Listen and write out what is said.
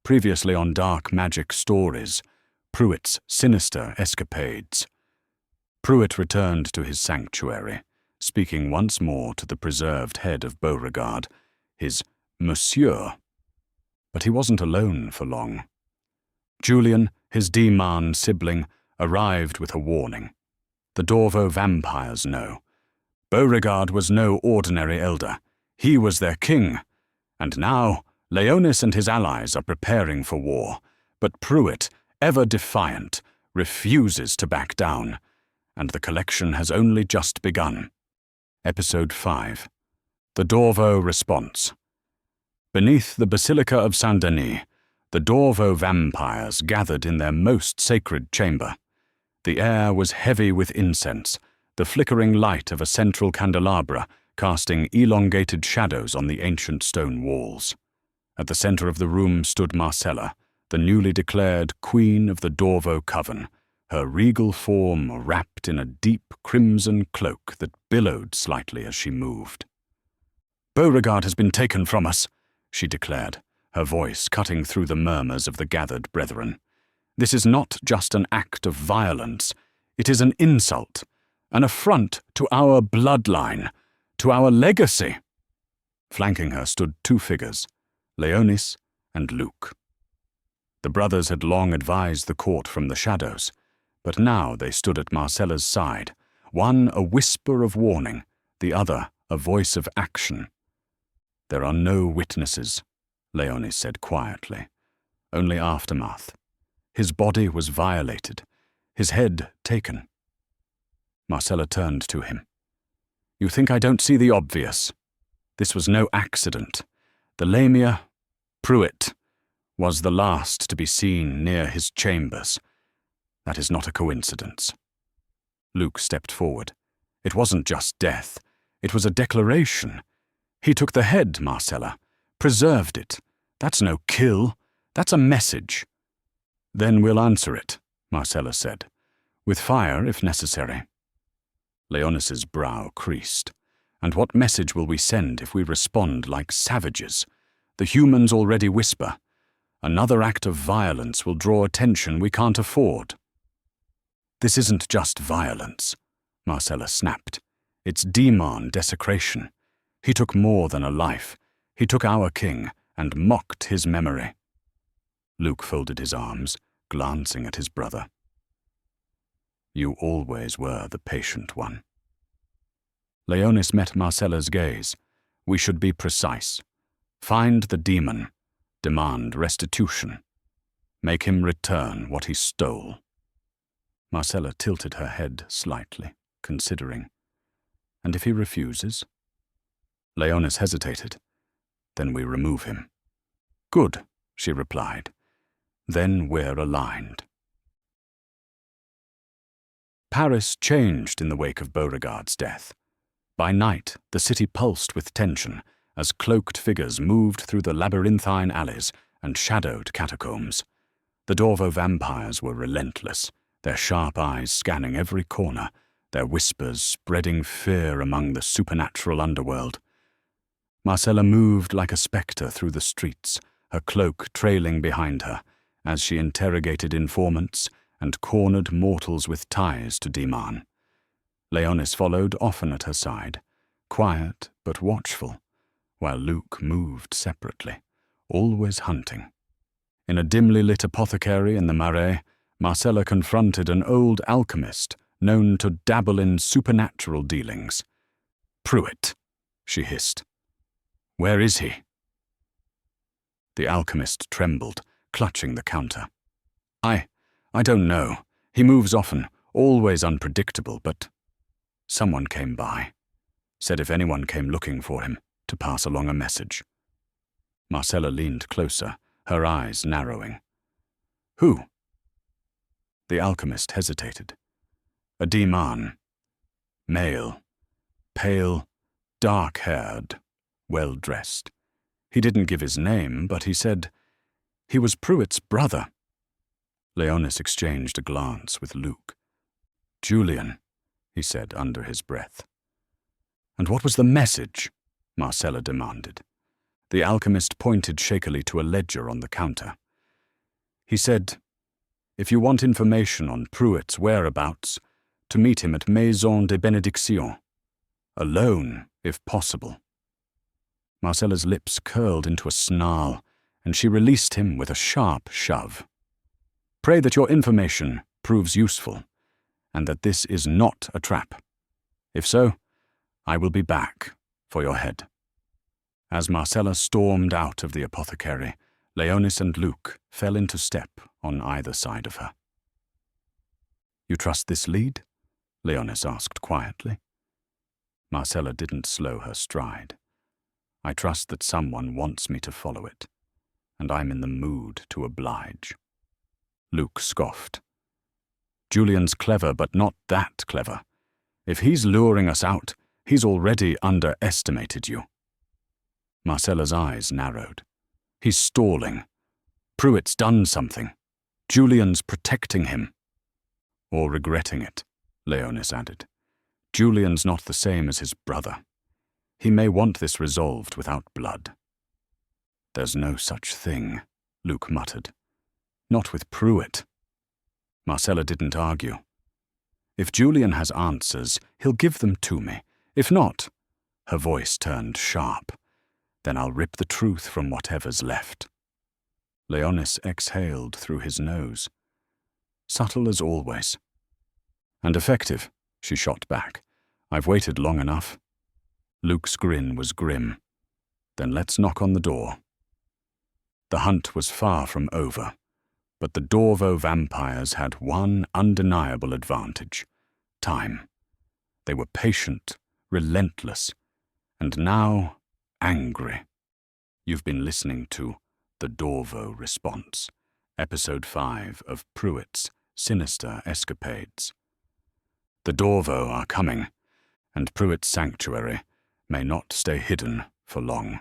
Previously on Dark Magic Stories, Pruett's Sinister Escapades. Pruett returned to his sanctuary, speaking once more to the preserved head of Beauregard, his monsieur. But he wasn't alone for long. Julian, his Demon sibling, arrived with a warning. The Dorvo vampires know. Beauregard was no ordinary elder. He was their king. And now, Leonis and his allies are preparing for war, but Pruett, ever defiant, refuses to back down, and the collection has only just begun. Episode 5. The Dorvo Response. Beneath the Basilica of Saint-Denis, the Dorvo vampires gathered in their most sacred chamber. The air was heavy with incense, the flickering light of a central candelabra casting elongated shadows on the ancient stone walls. At the center of the room stood Marcella, the newly declared Queen of the Dorvo Coven, her regal form wrapped in a deep crimson cloak that billowed slightly as she moved. "Beauregard has been taken from us," she declared, her voice cutting through the murmurs of the gathered brethren. "This is not just an act of violence. It is an insult, an affront to our bloodline, to our legacy." Flanking her stood two figures, Leonis and Luke. The brothers had long advised the court from the shadows, but now they stood at Marcella's side, one a whisper of warning, the other a voice of action. "There are no witnesses," Leonis said quietly. "Only aftermath. His body was violated, his head taken." Marcella turned to him. "You think I don't see the obvious? This was no accident. The Lamia, Pruett, was the last to be seen near his chambers. That is not a coincidence." Luke stepped forward. "It wasn't just death. It was a declaration. He took the head, Marcella, preserved it. That's no kill. That's a message." "Then we'll answer it," Marcella said, "with fire if necessary." Leonis's brow creased. "And what message will we send if we respond like savages? The humans already whisper. Another act of violence will draw attention we can't afford." "This isn't just violence," Marcella snapped. "It's demon desecration. He took more than a life. He took our king and mocked his memory." Luke folded his arms, glancing at his brother. "You always were the patient one." Leonis met Marcella's gaze. "We should be precise. Find the demon. Demand restitution. Make him return what he stole." Marcella tilted her head slightly, considering. "And if he refuses?" Leonis hesitated. "Then we remove him." "Good," she replied. "Then we're aligned." Paris changed in the wake of Beauregard's death. By night, the city pulsed with tension as cloaked figures moved through the labyrinthine alleys and shadowed catacombs. The Dorvo vampires were relentless, their sharp eyes scanning every corner, their whispers spreading fear among the supernatural underworld. Marcella moved like a spectre through the streets, her cloak trailing behind her, as she interrogated informants and cornered mortals with ties to Demon. Leonis followed often at her side, quiet but watchful, while Luke moved separately, always hunting. In a dimly lit apothecary in the Marais, Marcella confronted an old alchemist known to dabble in supernatural dealings. "Pruett," she hissed. "Where is he?" The alchemist trembled, clutching the counter. I don't know. He moves often, always unpredictable, but someone came by. Said if anyone came looking for him, to pass along a message." Marcella leaned closer, her eyes narrowing. "Who?" The alchemist hesitated. "A demon. Male. Pale, dark-haired, well-dressed. He didn't give his name, but he said he was Pruett's brother." Leonis exchanged a glance with Luke. "Julian," he said under his breath. "And what was the message?" Marcella demanded. The alchemist pointed shakily to a ledger on the counter. He said, if you want information on Pruett's whereabouts, to meet him at Maison de Benediction. Alone, if possible. Marcella's lips curled into a snarl, and she released him with a sharp shove. Pray that your information proves useful, and that this is not a trap. If so, I will be back for your head. As Marcella stormed out of the apothecary, Leonis and Luke fell into step on either side of her. You trust this lead? Leonis asked quietly. Marcella didn't slow her stride. I trust that someone wants me to follow it, and I'm in the mood to oblige. Luke scoffed. Julian's clever, but not that clever. If he's luring us out, he's already underestimated you. Marcella's eyes narrowed. He's stalling. Pruett's done something. Julian's protecting him. Or regretting it, Leonis added. Julian's not the same as his brother. He may want this resolved without blood. There's no such thing, Luke muttered. Not with Pruett. Marcella didn't argue. If Julian has answers, he'll give them to me. If not, her voice turned sharp. Then I'll rip the truth from whatever's left. Leonis exhaled through his nose. Subtle as always. And effective, she shot back. I've waited long enough. Luke's grin was grim. Then let's knock on the door. The hunt was far from over, but the Dorvo vampires had one undeniable advantage: time. They were patient, relentless, and now angry. You've been listening to The Dorvo Response, Episode 5 of Pruett's Sinister Escapades. The Dorvo are coming, and Pruett's sanctuary may not stay hidden for long.